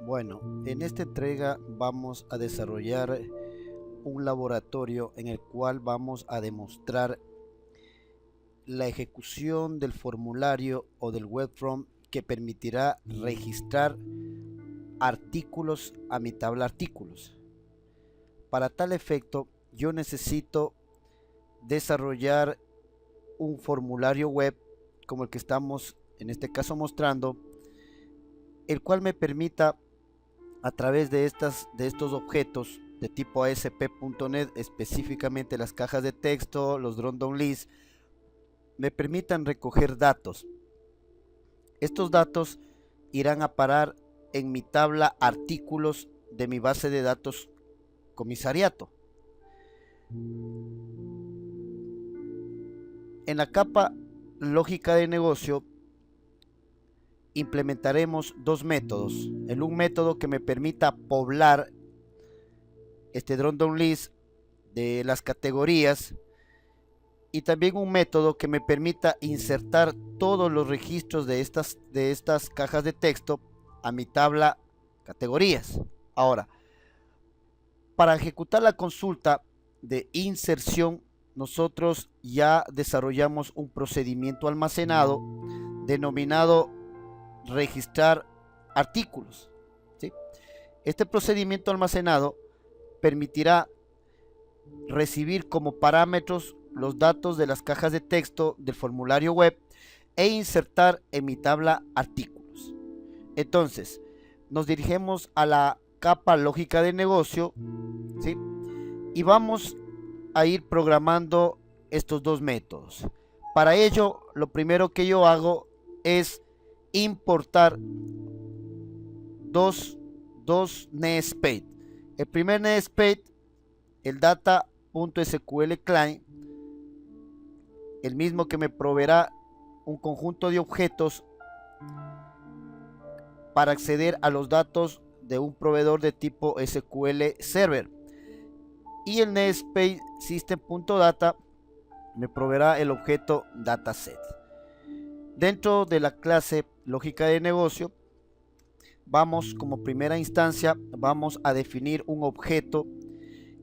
Bueno, en esta entrega vamos a desarrollar un laboratorio en el cual vamos a demostrar la ejecución del formulario o del webform que permitirá registrar artículos a mi tabla artículos. Para tal efecto, yo necesito desarrollar un formulario web como el que estamos en este caso mostrando, el cual me permita a través de estos objetos de tipo ASP.NET, específicamente las cajas de texto, los drop-down lists, me permitan recoger datos. Estos datos irán a parar en mi tabla artículos de mi base de datos comisariato. En la capa lógica de negocio implementaremos dos métodos. Un método que me permita poblar este drop-down list de las categorías y también un método que me permita insertar todos los registros de estas cajas de texto a mi tabla categorías. Ahora, para ejecutar la consulta de inserción, nosotros ya desarrollamos un procedimiento almacenado denominado registrar artículos, ¿sí? Este procedimiento almacenado permitirá recibir como parámetros los datos de las cajas de texto del formulario web e insertar en mi tabla artículos. Entonces, nos dirigimos a la capa lógica de negocio, ¿sí? Y vamos a ir programando estos dos métodos. Para ello, lo primero que yo hago es importar dos namespace. El primer namespace, el data.sql client, el mismo que me proveerá un conjunto de objetos para acceder a los datos de un proveedor de tipo SQL Server. Y el namespace system.data me proveerá el objeto dataset. Dentro de la clase lógica de negocio, vamos como primera instancia, vamos a definir un objeto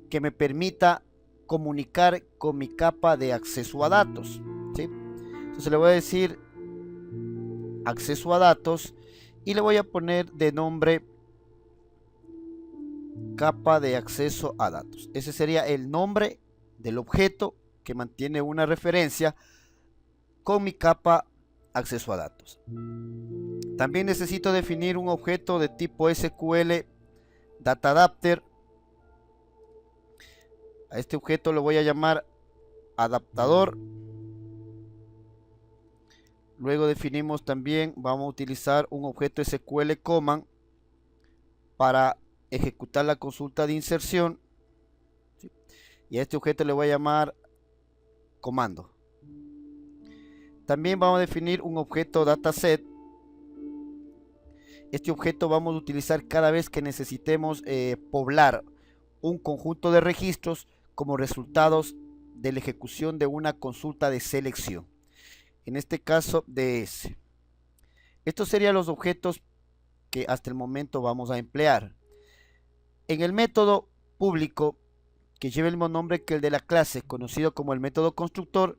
que me permita comunicar con mi capa de acceso a datos, ¿sí? Entonces le voy a decir acceso a datos y le voy a poner de nombre capa de acceso a datos. Ese sería el nombre del objeto que mantiene una referencia con mi capa acceso a datos. También necesito definir un objeto de tipo SQL Data Adapter. A este objeto lo voy a llamar adaptador. Luego definimos también, vamos a utilizar un objeto SQL Command para ejecutar la consulta de inserción. Y a este objeto le voy a llamar comando. También vamos a definir un objeto dataset. Este objeto vamos a utilizar cada vez que necesitemos poblar un conjunto de registros como resultados de la ejecución de una consulta de selección. En este caso DS. Estos serían los objetos que hasta el momento vamos a emplear. En el método público, que lleva el mismo nombre que el de la clase, conocido como el método constructor,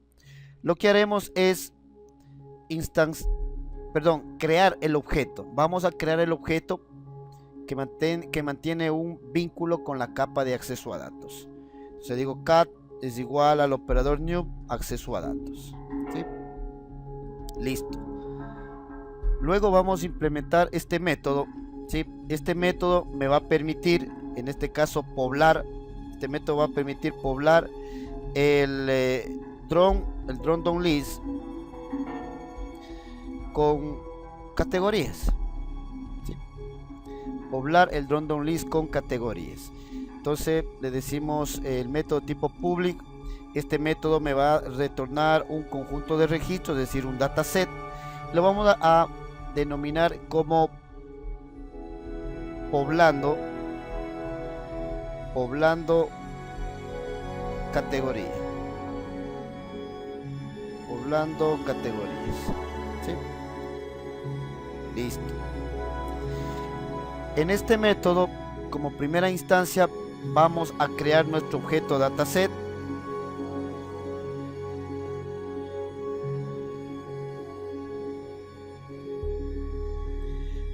lo que haremos es crear el objeto. Vamos a crear el objeto que mantiene un vínculo con la capa de acceso a datos. Entonces digo cat es igual al operador new acceso a datos, ¿sí? Listo. Luego vamos a implementar este método, ¿sí? Este método me va a permitir, en este caso, poblar. Este método va a permitir poblar el drop-down list con categorías, ¿sí? Poblar el drop-down list con categorías. Entonces le decimos el método tipo public. Este método me va a retornar un conjunto de registros, es decir, un dataset. Lo vamos a denominar como poblando categoría. Poblando categorías, ¿sí? Listo. En este método, como primera instancia, vamos a crear nuestro objeto dataset.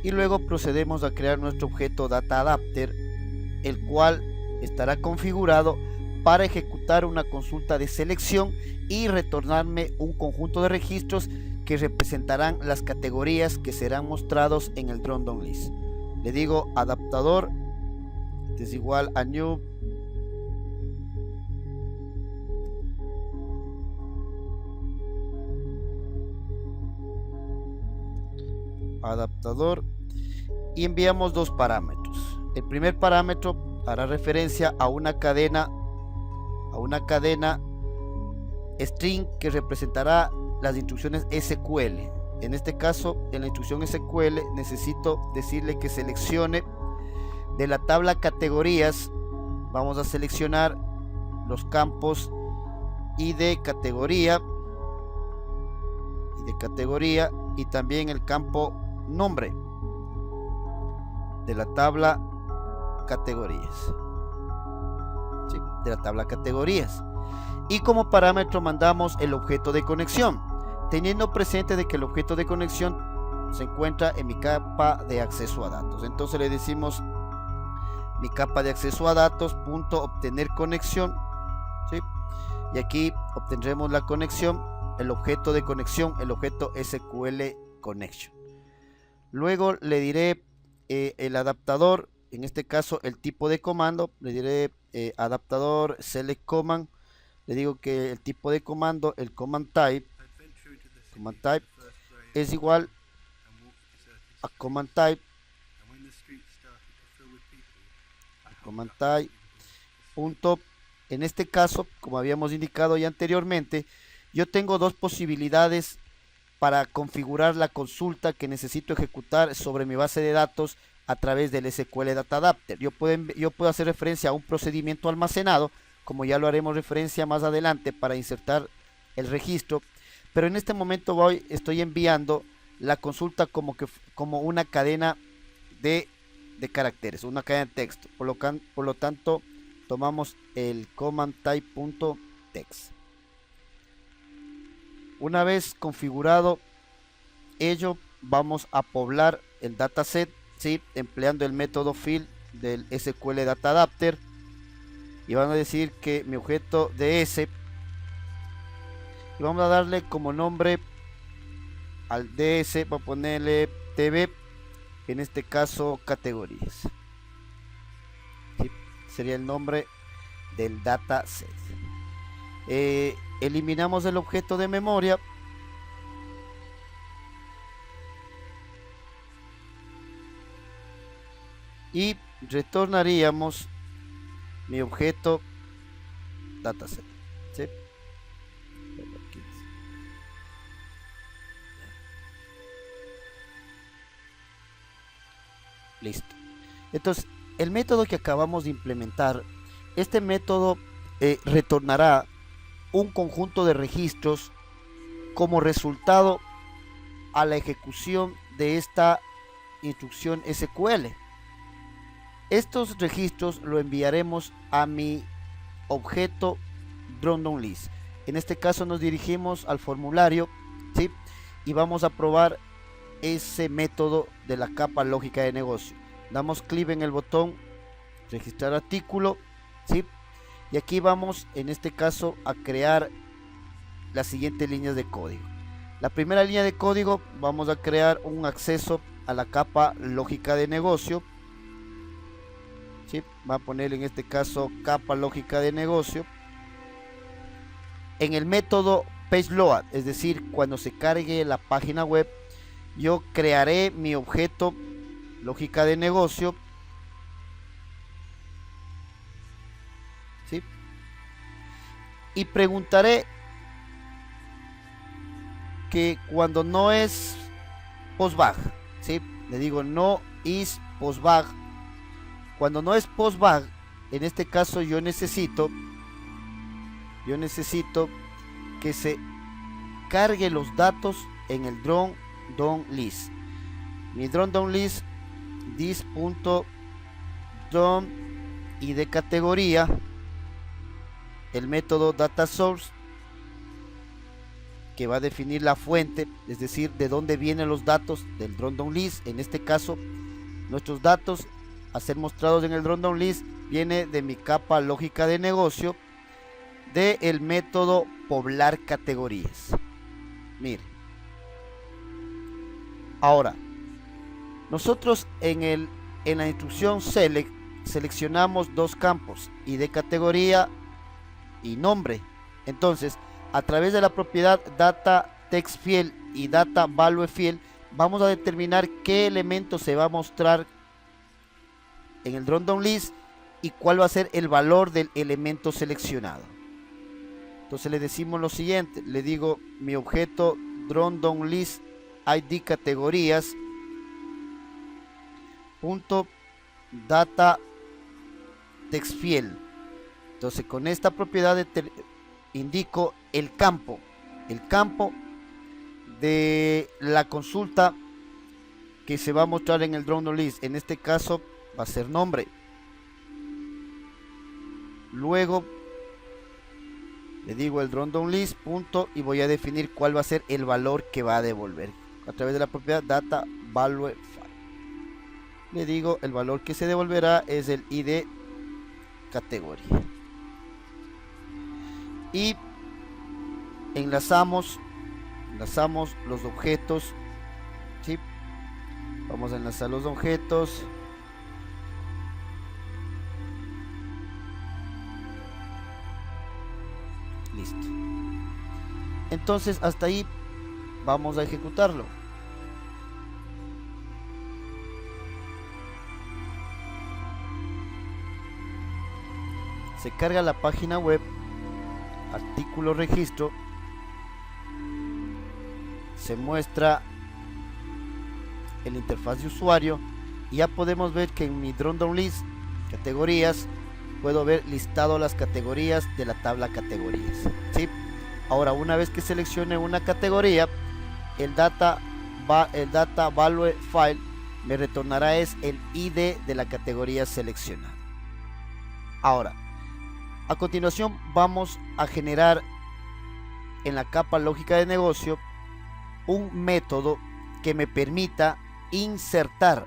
Y luego procedemos a crear nuestro objeto dataAdapter, el cual estará configurado para ejecutar una consulta de selección y retornarme un conjunto de registros que representarán las categorías que serán mostrados en el drop-down list. Le digo adaptador es igual a new adaptador y enviamos dos parámetros. El primer parámetro hará referencia a una cadena string que representará las instrucciones SQL. En este caso, en la instrucción SQL necesito decirle que seleccione de la tabla categorías. Vamos a seleccionar los campos ID categoría y también el campo nombre de la tabla categorías. ¿Sí? De la tabla categorías. Y como parámetro mandamos el objeto de conexión, teniendo presente de que el objeto de conexión se encuentra en mi capa de acceso a datos. Entonces le decimos mi capa de acceso a datos punto obtener conexión, ¿sí? Y aquí obtendremos la conexión, el objeto de conexión, el objeto SQL connection. Luego le diré el adaptador, en este caso el tipo de comando, le diré adaptador select command. Le digo que el tipo de comando, el command type es igual a command type punto. En este caso, como habíamos indicado ya anteriormente, yo tengo dos posibilidades para configurar la consulta que necesito ejecutar sobre mi base de datos a través del SQL Data Adapter. Yo puedo hacer referencia a un procedimiento almacenado, como ya lo haremos referencia más adelante para insertar el registro, pero en este momento estoy enviando la consulta como una cadena de caracteres, una cadena de texto. Por lo tanto, tomamos el command type.text. Una vez configurado ello, vamos a poblar el dataset, ¿sí? Empleando el método fill del SQL Data Adapter. Y van a decir que mi objeto DS, y vamos a darle como nombre al DS, voy a ponerle TV, en este caso categorías, ¿sí? Sería el nombre del dataset. Eliminamos el objeto de memoria y retornaríamos mi objeto dataset, ¿sí? Listo. Entonces, el método que acabamos de implementar, este método retornará un conjunto de registros como resultado a la ejecución de esta instrucción SQL. Estos registros lo enviaremos a mi objeto drop-down list. En este caso nos dirigimos al formulario, ¿sí? Y vamos a probar ese método de la capa lógica de negocio. Damos clic en el botón registrar artículo, ¿sí? Y aquí vamos en este caso a crear las siguientes líneas de código. La primera línea de código, vamos a crear un acceso a la capa lógica de negocio, ¿sí? Va a poner en este caso capa lógica de negocio. En el método pageLoad, es decir, cuando se cargue la página web, yo crearé mi objeto lógica de negocio, ¿sí? Y preguntaré que cuando no es postbag, ¿sí? Le digo no is postbag. Cuando no es postbag, en este caso yo necesito que se cargue los datos en el drop-down list. Mi drop-down list this.dom y de categoría el método data source, que va a definir la fuente, es decir, de dónde vienen los datos del drawdown list. En este caso, nuestros datos a ser mostrados en el drawdown list viene de mi capa lógica de negocio del método poblar categorías. Mire, ahora nosotros en la instrucción select seleccionamos dos campos, ID de categoría y nombre. Entonces, a través de la propiedad data text field y data value field, vamos a determinar qué elemento se va a mostrar en el drawdown list y cuál va a ser el valor del elemento seleccionado. Entonces le decimos lo siguiente, le digo mi objeto drawdown list ID categorías punto data text field. Entonces con esta propiedad indico el campo de la consulta que se va a mostrar en el drawdown list. En este caso va a ser nombre. Luego le digo el drawdown list punto y voy a definir cuál va a ser el valor que va a devolver a través de la propiedad data value file. Le digo el valor que se devolverá es el ID categoría y enlazamos los objetos, ¿sí? Vamos a enlazar los objetos. Listo. Entonces hasta ahí vamos a ejecutarlo. Se carga la página web, artículo registro, se muestra el interfaz de usuario y ya podemos ver que en mi drawdown list categorías puedo ver listado las categorías de la tabla categorías, ¿sí? Ahora, una vez que seleccione una categoría, el data value file me retornará es el ID de la categoría seleccionada. Ahora, a continuación vamos a generar en la capa lógica de negocio un método que me permita insertar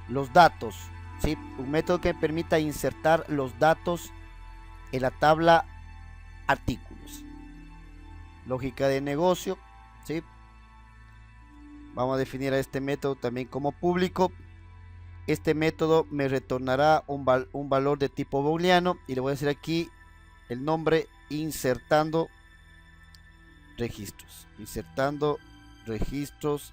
los datos, ¿sí? Un método que me permita insertar los datos en la tabla artículos. Lógica de negocio, ¿sí? Vamos a definir a este método también como público. Este método me retornará un valor de tipo booleano y le voy a decir aquí el nombre insertando registros. Insertando registros,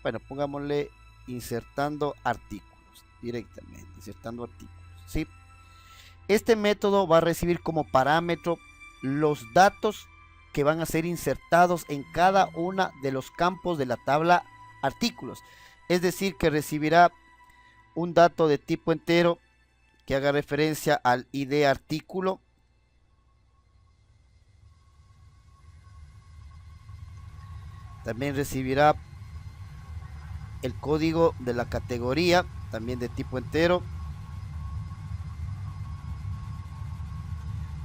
bueno, pongámosle insertando artículos directamente, insertando artículos, ¿sí? Este método va a recibir como parámetro los datos que van a ser insertados en cada una de los campos de la tabla artículos, es decir, que recibirá un dato de tipo entero que haga referencia al ID artículo, también recibirá el código de la categoría, también de tipo entero,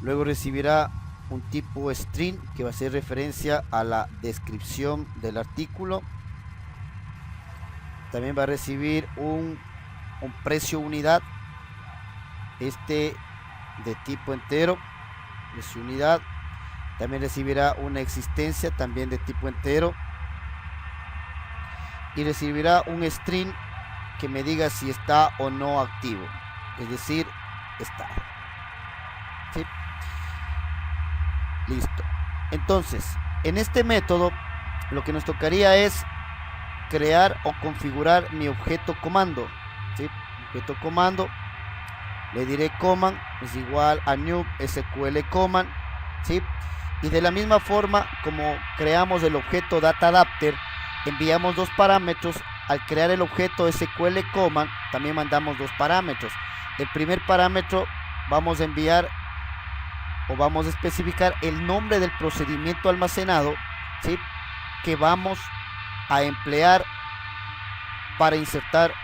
luego recibirá un tipo string que va a hacer referencia a la descripción del artículo, también va a recibir un precio unidad, este de tipo entero, precio unidad, también recibirá una existencia también de tipo entero y recibirá un string que me diga si está o no activo, es decir, está, ¿sí? Listo. Entonces, en este método lo que nos tocaría es crear o configurar mi objeto comando, ¿sí? Objeto comando, le diré command es igual a new SQL command, ¿sí? Y de la misma forma como creamos el objeto data adapter, enviamos dos parámetros. Al crear el objeto SQL command también mandamos dos parámetros. El primer parámetro vamos a enviar o vamos a especificar el nombre del procedimiento almacenado, ¿sí? Que vamos a emplear para insertar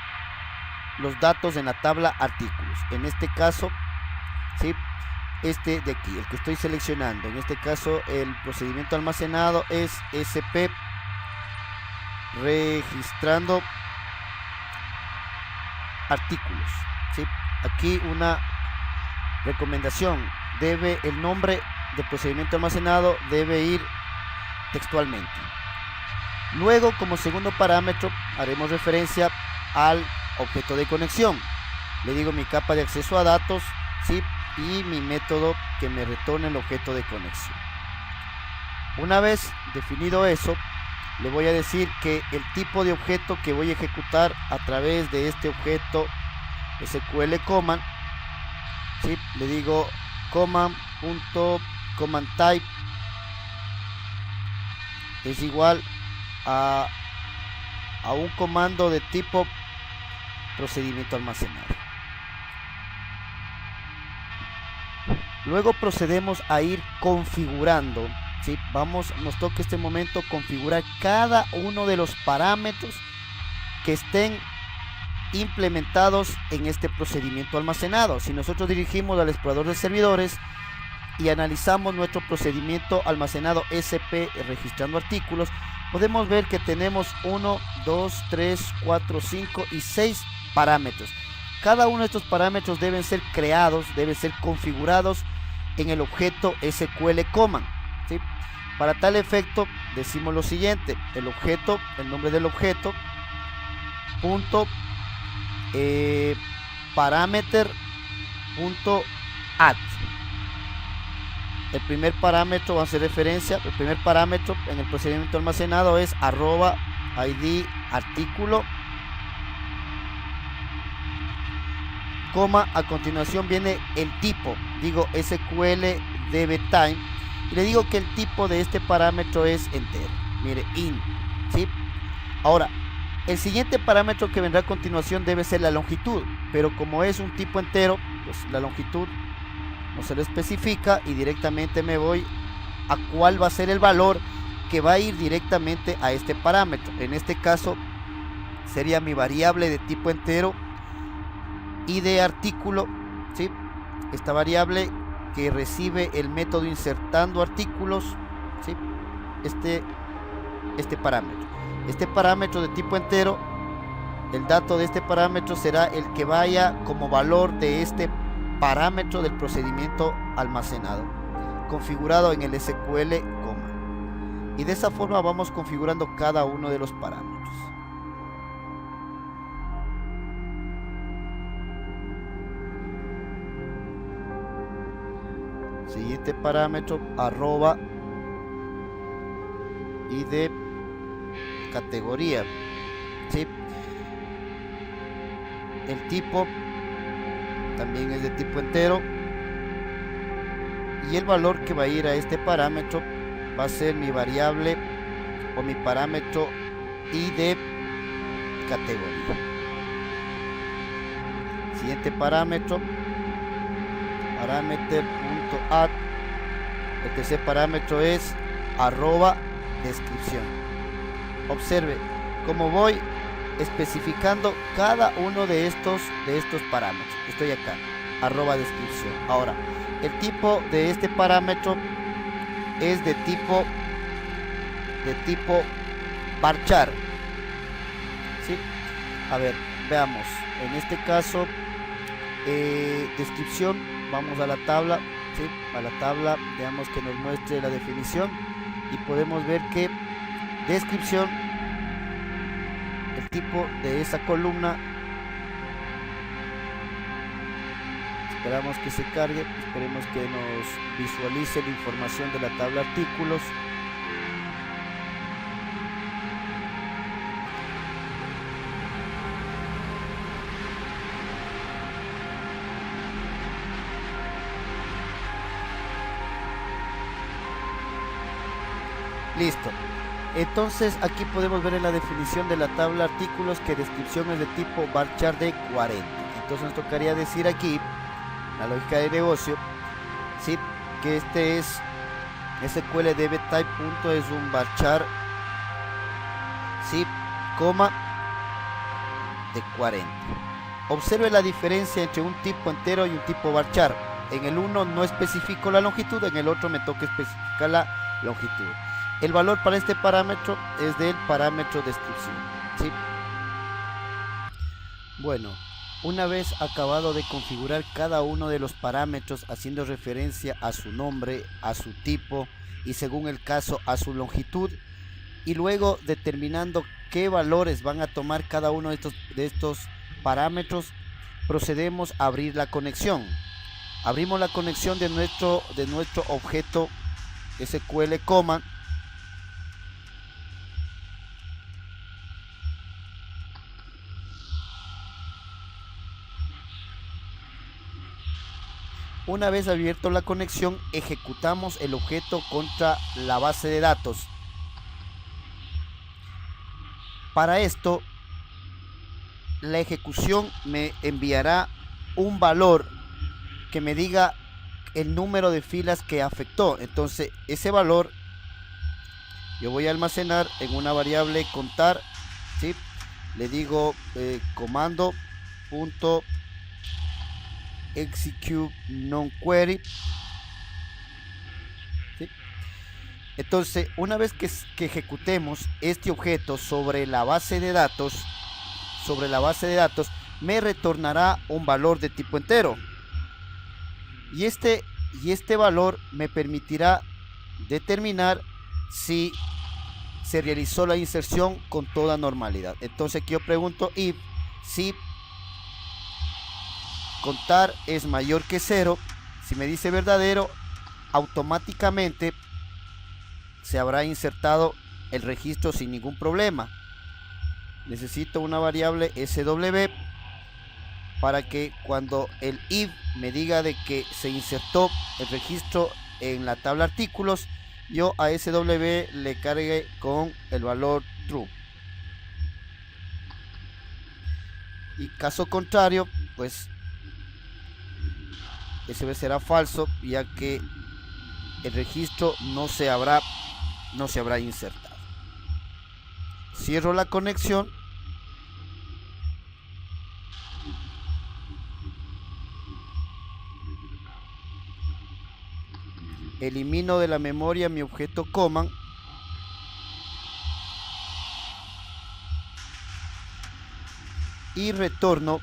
los datos en la tabla artículos. En este caso, ¿sí? Este de aquí, el que estoy seleccionando. En este caso, el procedimiento almacenado es SP registrando artículos, ¿sí? Aquí una recomendación: el nombre de procedimiento almacenado debe ir textualmente. Luego, como segundo parámetro, haremos referencia al objeto de conexión. Le digo mi capa de acceso a datos, ¿sí? Y mi método que me retorne el objeto de conexión. Una vez definido eso, le voy a decir que el tipo de objeto que voy a ejecutar a través de este objeto SQL command, ¿sí? Le digo command.commandType es igual a un comando de tipo procedimiento almacenado. Luego procedemos a ir configurando, ¿sí? Nos toca este momento configurar cada uno de los parámetros que estén implementados en este procedimiento almacenado. Si nosotros dirigimos al explorador de servidores y analizamos nuestro procedimiento almacenado SP registrando artículos, podemos ver que tenemos 1, 2, 3, 4, 5 y 6 parámetros. Cada uno de estos parámetros deben ser creados, deben ser configurados en el objeto SQL command, ¿sí? Para tal efecto decimos lo siguiente: el nombre del objeto punto parameter punto add. El primer parámetro va a hacer referencia, el primer parámetro en el procedimiento almacenado es @id artículo, coma, a continuación viene el tipo, digo SQL dbType, y le digo que el tipo de este parámetro es entero, mire, int, ¿sí? Ahora, el siguiente parámetro que vendrá a continuación debe ser la longitud, pero como es un tipo entero, pues la longitud no se lo especifica y directamente me voy a cuál va a ser el valor que va a ir directamente a este parámetro. En este caso sería mi variable de tipo entero y de artículo, ¿sí? Esta variable que recibe el método insertando artículos, ¿sí? Este parámetro de tipo entero, el dato de este parámetro será el que vaya como valor de este parámetro del procedimiento almacenado configurado en el SQL command, y de esa forma vamos configurando cada uno de los parámetros. Siguiente parámetro, id categoría, ¿sí? El tipo también es de tipo entero y el valor que va a ir a este parámetro va a ser mi variable o mi parámetro id categoría. Siguiente parámetro, parameter.add. El tercer parámetro es @descripción. Observe cómo voy especificando cada uno de estos parámetros. Estoy acá, @descripción. Ahora, el tipo de este parámetro es de tipo varchar, ¿sí? A ver, veamos. En este caso, descripción, vamos a la tabla, ¿sí? A la tabla, veamos que nos muestre la definición y podemos ver que descripción, el tipo de esa columna, esperamos que se cargue, esperemos que nos visualice la información de la tabla artículos. Listo. Entonces aquí podemos ver en la definición de la tabla artículos que descripción es de tipo varchar de 40. Entonces nos tocaría decir aquí, la lógica de negocio, ¿sí? Que este es SQL dbType punto es un varchar, ¿sí? Coma de 40. Observe la diferencia entre un tipo entero y un tipo varchar. En el uno no especifico la longitud, en el otro me toca especificar la longitud. El valor para este parámetro es del parámetro descripción, ¿sí? Bueno, una vez acabado de configurar cada uno de los parámetros haciendo referencia a su nombre, a su tipo y según el caso a su longitud, y luego determinando qué valores van a tomar cada uno de estos parámetros, procedemos a abrir la conexión. Abrimos la conexión de nuestro objeto SQL Command. Una vez abierto la conexión, ejecutamos el objeto contra la base de datos. Para esto, la ejecución me enviará un valor que me diga el número de filas que afectó. Entonces, ese valor yo voy a almacenar en una variable contar, ¿sí? Le digo comando punto execute non-query, ¿sí? Entonces, una vez que ejecutemos este objeto sobre la base de datos, me retornará un valor de tipo entero. Y este valor me permitirá determinar si se realizó la inserción con toda normalidad. Entonces aquí yo pregunto if si contar es mayor que 0. Si me dice verdadero, automáticamente se habrá insertado el registro sin ningún problema. Necesito una variable SW para que cuando el if me diga de que se insertó el registro en la tabla artículos, yo a SW le cargue con el valor true. Y caso contrario, pues SW será falso, ya que el registro no se habrá insertado. Cierro la conexión. Elimino de la memoria mi objeto command y retorno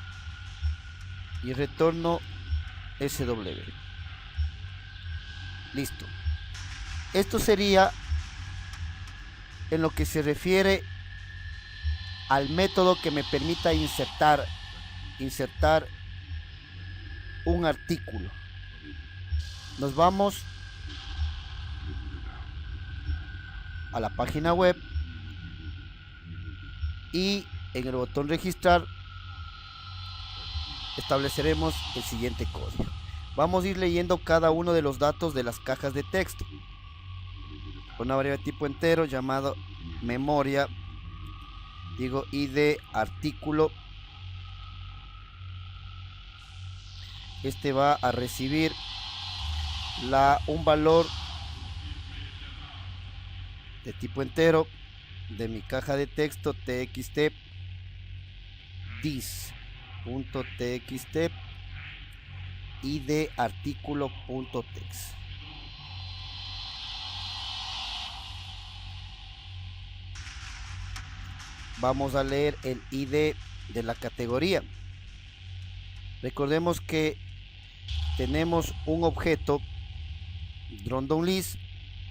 SW. Listo. Esto sería en lo que se refiere al método que me permita insertar un artículo. Nos vamos a la página web y en el botón registrar estableceremos el siguiente código. Vamos a ir leyendo cada uno de los datos de las cajas de texto. Una variable de tipo entero llamado memoria, digo id artículo. Este va a recibir un valor de tipo entero de mi caja de texto txt dis.txt id artículo.text. Vamos a leer el id de la categoría. Recordemos que tenemos un objeto Drop-Down-List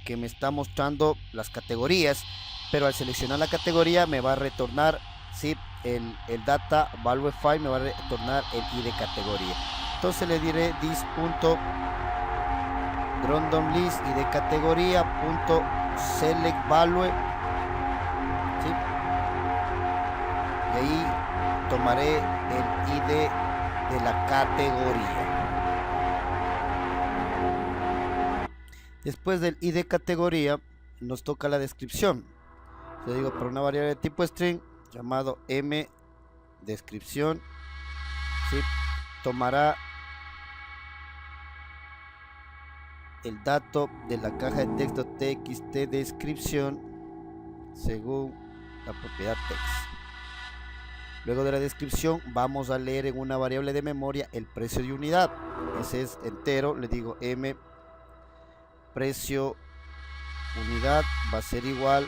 que me está mostrando las categorías, pero al seleccionar la categoría me va a retornar, ¿sí?, el data value file, me va a retornar el id categoría. Entonces le diré this.Drop-Down-List id categoría.select value, ¿sí?, y ahí tomaré el id de la categoría. Después del id categoría nos toca la descripción. Yo digo para una variable de tipo string llamado m descripción, ¿sí?, tomará el dato de la caja de texto txt descripción según la propiedad text. Luego de la descripción vamos a leer en una variable de memoria el precio de unidad. Ese es entero, le digo m precio unidad va a ser igual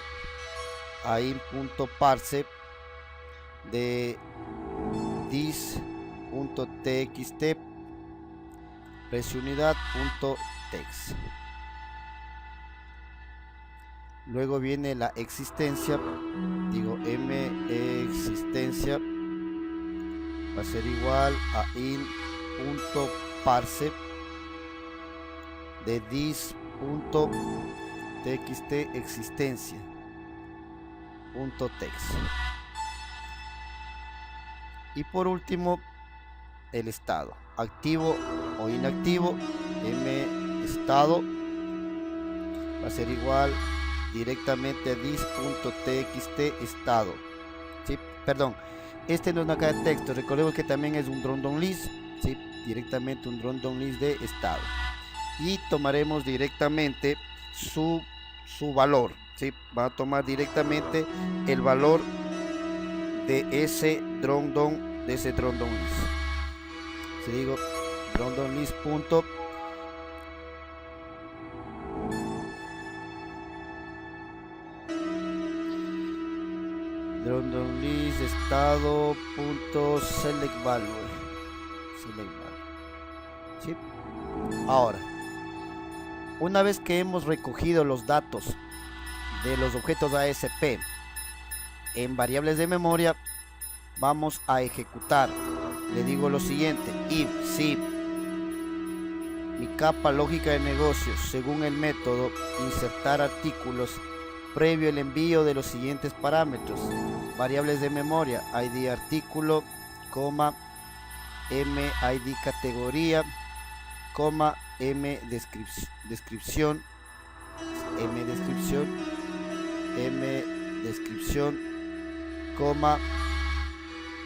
a in.parse de this.txt precio unidad.text. Luego viene la existencia, digo m existencia va a ser igual a in.parse de this.txt existencia.text. Y por último, el estado, activo o inactivo, m estado va a ser igual directamente a this.txt estado. ¿Sí? Perdón, este no es una caja de texto, recordemos que también es un drop-down list, ¿sí? Directamente un drop-down list de estado. Y tomaremos directamente su valor, ¿sí? Va a tomar directamente el valor de ese drop-down list. Si digo drop-down list punto drop-down list estado punto select value, ¿sí? Ahora, una vez que hemos recogido los datos de los objetos ASP en variables de memoria, vamos a ejecutar. Le digo lo siguiente: if si mi capa lógica de negocios según el método insertar artículos previo el envío de los siguientes parámetros: variables de memoria, id artículo, coma, m id categoría, coma, m descripción, coma,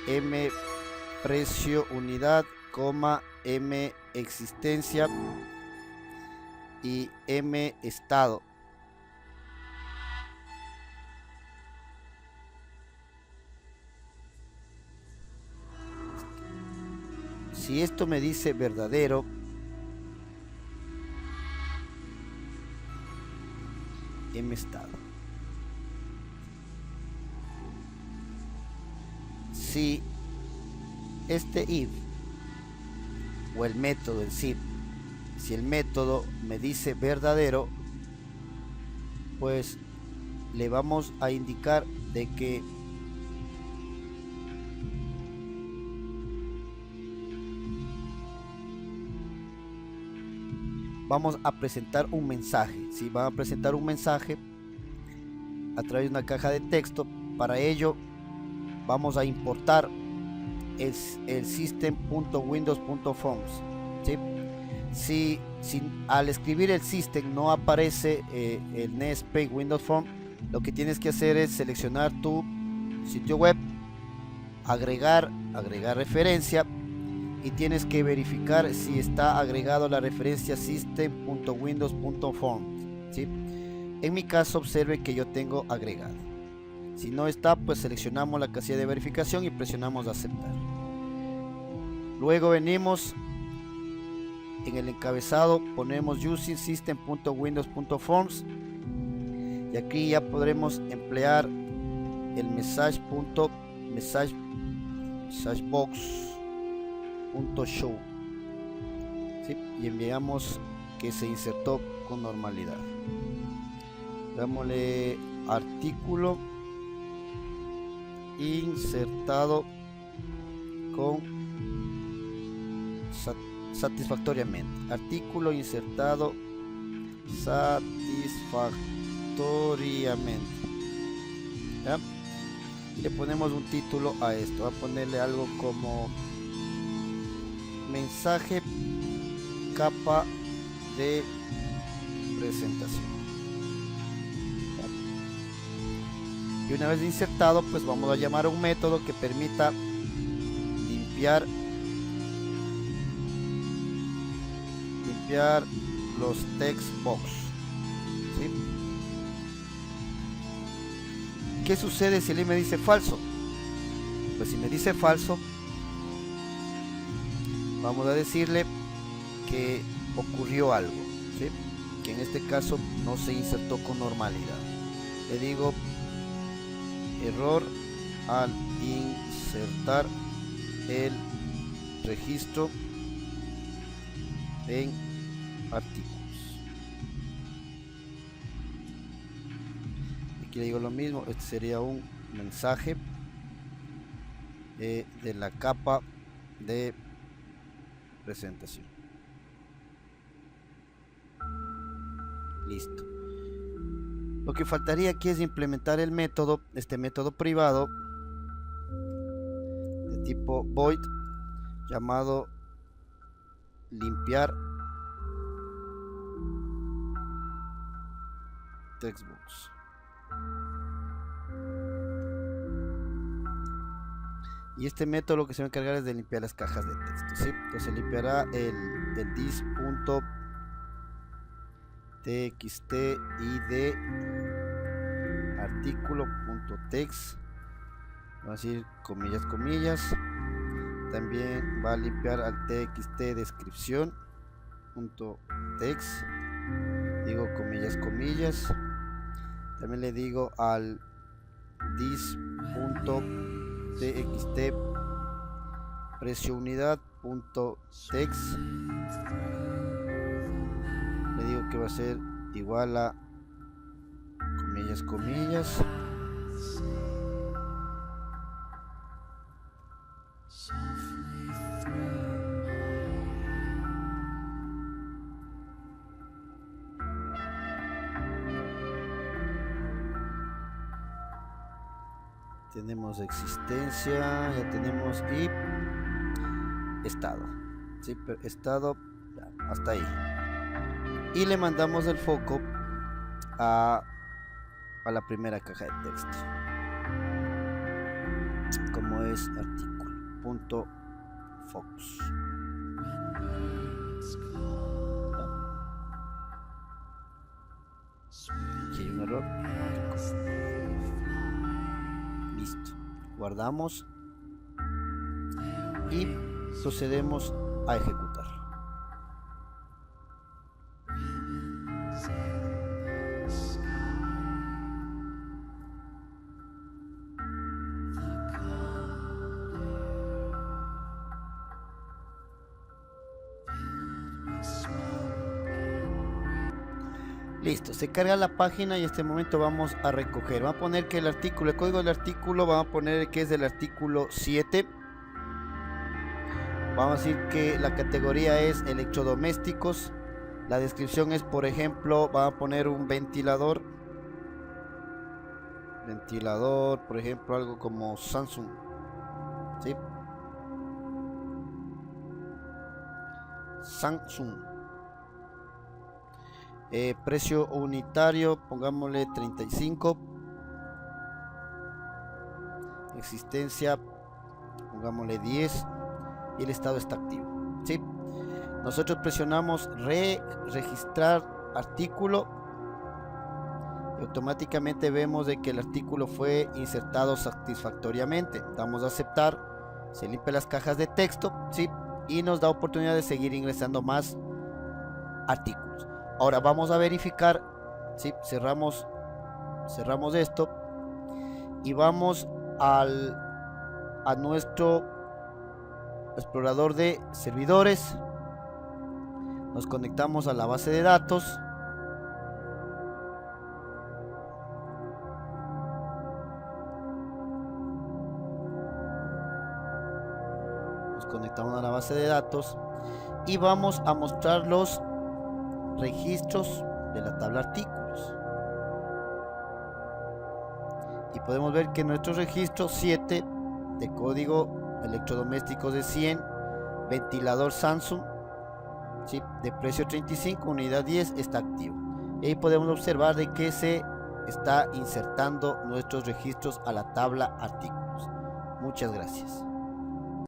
m precio unidad, coma, m existencia y m estado. Si esto me dice verdadero, m estado. Si este if o el método en sí, si el método me dice verdadero, pues le vamos a indicar de que vamos a presentar un mensaje. Si van a presentar un mensaje a través de una caja de texto, para ello vamos a importar el system.windows.forms, ¿sí? Si al escribir el system no aparece el namespace Windows Form, lo que tienes que hacer es seleccionar tu sitio web, agregar referencia, y tienes que verificar si está agregado la referencia system.windows.forms, ¿sí? En mi caso observe que yo tengo agregado. Si no está, pues seleccionamos la casilla de verificación y presionamos aceptar. Luego venimos en el encabezado, ponemos using system.windows.forms y aquí ya podremos emplear el messagebox.show, ¿sí? Y enviamos que se insertó con normalidad. Dámosle artículo insertado con satisfactoriamente. Artículo insertado satisfactoriamente, ¿ya? Y le ponemos un título a esto. Voy a ponerle algo como mensaje capa de presentación. Y una vez insertado, pues vamos a llamar a un método que permita limpiar los text box, ¿sí? ¿Qué sucede si él me dice falso? Pues si me dice falso, vamos a decirle que ocurrió algo, ¿sí? Que en este caso no se insertó con normalidad. Le digo error al insertar el registro en artículos. Aquí le digo lo mismo. Este sería un mensaje de la capa de presentación. Listo. Lo que faltaría aquí es implementar el método, este método privado de tipo void, llamado limpiar textbox. Y este método lo que se va a encargar es de limpiar las cajas de texto, ¿sí? Entonces limpiará el dis.txt id artículo.text, va a decir comillas comillas. También va a limpiar al txt descripción.text, digo comillas comillas. También le digo al dis.txt precio unidad.text, le digo que va a ser igual a comillas comillas. Tenemos existencia, ya tenemos, y estado, ¿sí? Estado, ya, hasta ahí. Y le mandamos el foco a la primera caja de texto, como es artículo.focus. Aquí hay un error. Listo, guardamos y procedemos a ejecutar. Listo, se carga la página y en este momento vamos a recoger. Va a poner que el código del artículo, vamos a poner que es del artículo 7. Vamos a decir que la categoría es electrodomésticos. La descripción es, por ejemplo, vamos a poner un ventilador. Ventilador, por ejemplo, algo como Samsung, ¿sí? Samsung. Precio unitario, pongámosle 35. Existencia, pongámosle 10. Y el estado está activo, ¿sí? Nosotros presionamos registrar artículo y automáticamente vemos de que el artículo fue insertado satisfactoriamente. Damos a aceptar, se limpia las cajas de texto, ¿sí? Y nos da oportunidad de seguir ingresando más artículos. Ahora vamos a verificar, ¿sí? Cerramos esto y vamos a nuestro explorador de servidores. Nos conectamos a la base de datos. Nos conectamos a la base de datos y vamos a mostrar los registros de la tabla artículos. Y podemos ver que nuestro registro 7 de código electrodomésticos de 100, ventilador Samsung, ¿sí? De precio 35, unidad 10, está activo. Y ahí podemos observar de que se está insertando nuestros registros a la tabla artículos. Muchas gracias.